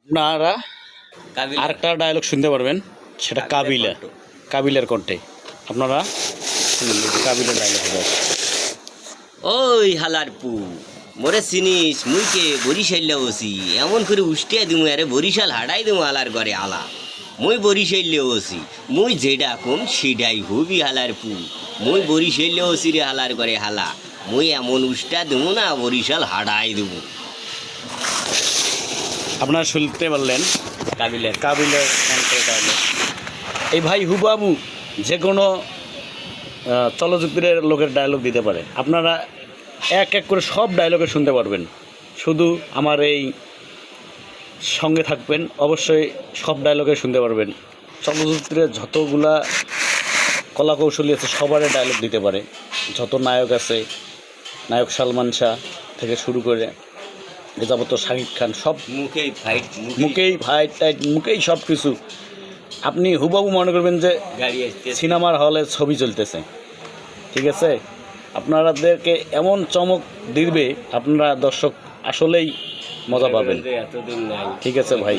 আপনারা আরেকটা ডায়লগ শুনতে পারবেন, সেটা কাবিলের কণ্ঠে। আপনারা শুনুন, কাবিলের ডায়লগ হবে। ওই হালার পু মোরে চিনিস মুইকে বরিশাইলে ওসি এমন করে উষ্টিয়া দিমু আরে বরিশাল হাডাই দিমু আলার ঘরে আলা মুই বরিশাইলে ওসি মুই যেটা কম সেটাই হবি হালার পু মুই বরিশাইলে ওসি রে হালার ঘরে হালা মুই এমন উষ্টা দিমু না বরিশাল হাডাই দিমু। আপনারা শুনতে পারলেন কাবিলের কণ্ঠে ডায়লগ। এই ভাই হুবাবু যে কোনো চলচ্চিত্রের লোকের ডায়লগ দিতে পারে। আপনারা এক এক করে সব ডায়লগে শুনতে পারবেন। শুধু আমার এই সঙ্গে থাকবেন, অবশ্যই সব ডায়লগে শুনতে পারবেন। চলচ্চিত্রে যতগুলা কলাকৌশলী আছে সবারই ডায়লগ দিতে পারে। যত নায়ক আছে, নায়ক সালমান শাহ থেকে শুরু করে এ যাবতীয় শাকিব খান, সব মুখেই ফাইট টাইট, মুখেই সব কিছু। আপনি হুবাহু মনে করবেন যে সিনেমার হলে ছবি চলতেছে। ঠিক আছে, আপনাদেরকে এমন চমক দিবে, আপনারা দর্শক আসলেই মজা পাবেন। ঠিক আছে ভাই।